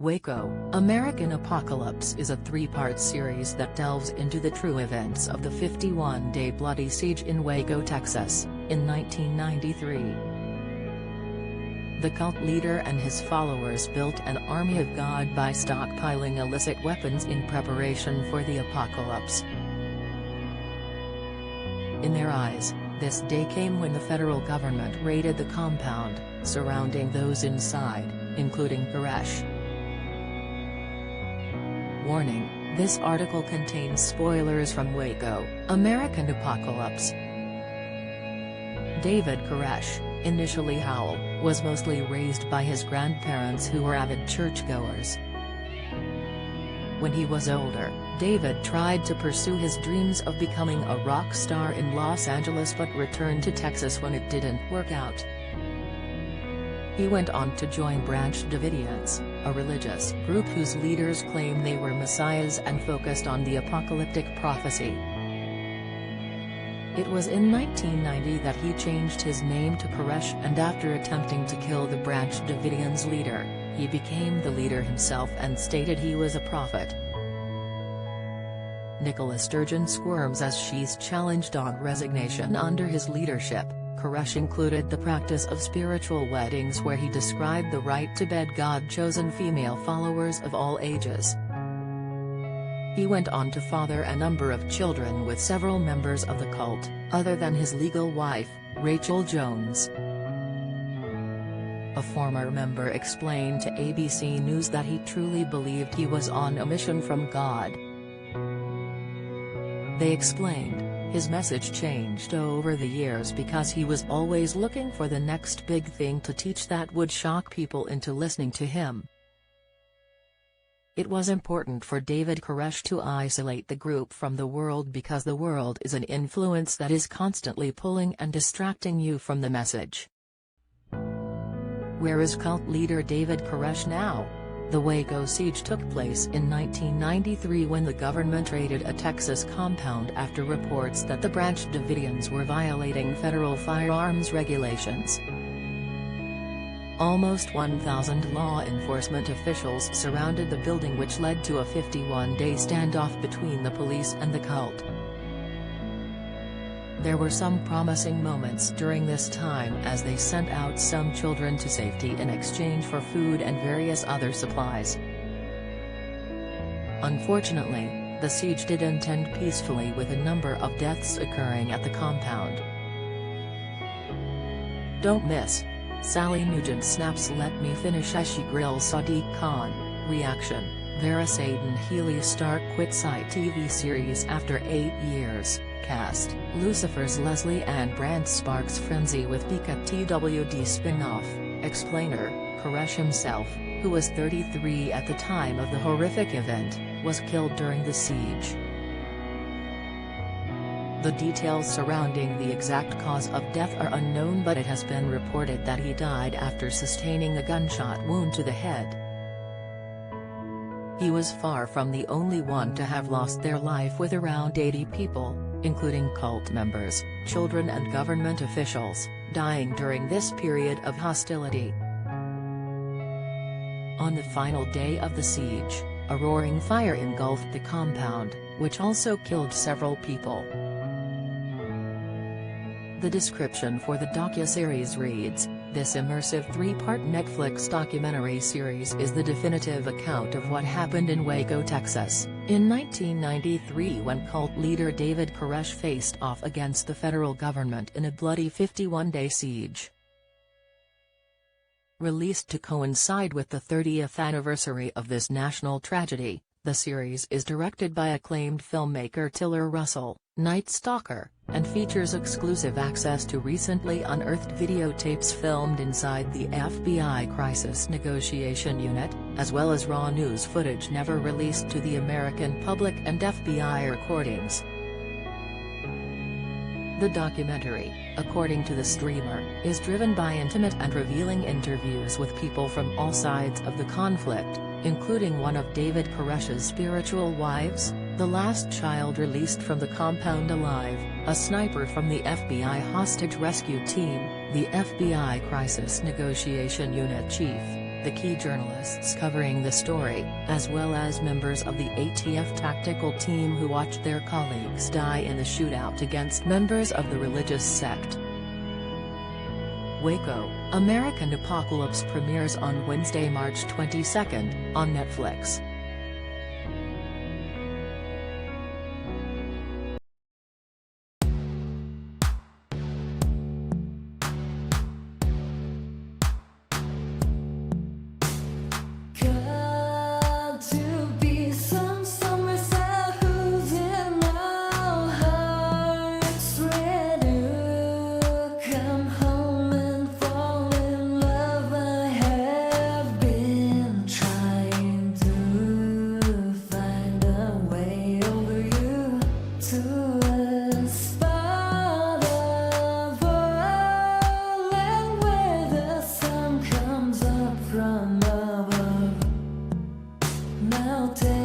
Waco, American Apocalypse is a three-part series that delves into the true events of the 51-day bloody siege in Waco, Texas, in 1993. The cult leader and his followers built an army of God by stockpiling illicit weapons in preparation for the apocalypse. In their eyes, this day came when the federal government raided the compound, surrounding those inside, including Koresh. Warning: this article contains spoilers from Waco, American Apocalypse. David Koresh, initially Howell, was mostly raised by his grandparents who were avid churchgoers. When he was older, David tried to pursue his dreams of becoming a rock star in Los Angeles but returned to Texas when it didn't work out. He went on to join Branch Davidians, a religious group whose leaders claimed they were messiahs and focused on the apocalyptic prophecy. It was in 1990 that he changed his name to Koresh, and after attempting to kill the Branch Davidians' leader, he became the leader himself and stated he was a prophet. Nicola Sturgeon squirms as she's challenged on resignation under his leadership. Koresh included the practice of spiritual weddings where he described the right to bed God-chosen female followers of all ages. He went on to father a number of children with several members of the cult, other than his legal wife, Rachel Jones. A former member explained to ABC News that he truly believed he was on a mission from God. They explained, his message changed over the years because he was always looking for the next big thing to teach that would shock people into listening to him. It was important for David Koresh to isolate the group from the world because the world is an influence that is constantly pulling and distracting you from the message. Where is cult leader David Koresh now? The Waco siege took place in 1993 when the government raided a Texas compound after reports that the Branch Davidians were violating federal firearms regulations. Almost 1,000 law enforcement officials surrounded the building, which led to a 51-day standoff between the police and the cult. There were some promising moments during this time as they sent out some children to safety in exchange for food and various other supplies. Unfortunately, the siege didn't end peacefully, with a number of deaths occurring at the compound. Don't miss. Sally Nugent snaps "Let me finish" as she grills Sadiq Khan. Reaction: Vera Sadin Healy star quits ITV series after 8 years. Cast: Lucifer's Leslie Ann Brandt sparks frenzy with Pika TWD spin-off. Explainer: Koresh himself, who was 33 at the time of the horrific event, was killed during the siege. The details surrounding the exact cause of death are unknown, but it has been reported that he died after sustaining a gunshot wound to the head. He was far from the only one to have lost their life, with around 80 people, including cult members, children and government officials, dying during this period of hostility. On the final day of the siege, a roaring fire engulfed the compound, which also killed several people. The description for the docuseries reads: this immersive three-part Netflix documentary series is the definitive account of what happened in Waco, Texas, in 1993 when cult leader David Koresh faced off against the federal government in a bloody 51-day siege. Released to coincide with the 30th anniversary of this national tragedy, the series is directed by acclaimed filmmaker Tiller Russell, Night Stalker, and features exclusive access to recently unearthed videotapes filmed inside the FBI Crisis Negotiation Unit, as well as raw news footage never released to the American public and FBI recordings. The documentary, according to the streamer, is driven by intimate and revealing interviews with people from all sides of the conflict, including one of David Koresh's spiritual wives, the last child released from the compound alive, a sniper from the FBI hostage rescue team, the FBI Crisis Negotiation Unit chief, The key journalists covering the story, as well as members of the ATF tactical team who watched their colleagues die in the shootout against members of the religious sect. Waco, American Apocalypse premieres on Wednesday, March 22, on Netflix. From above, now take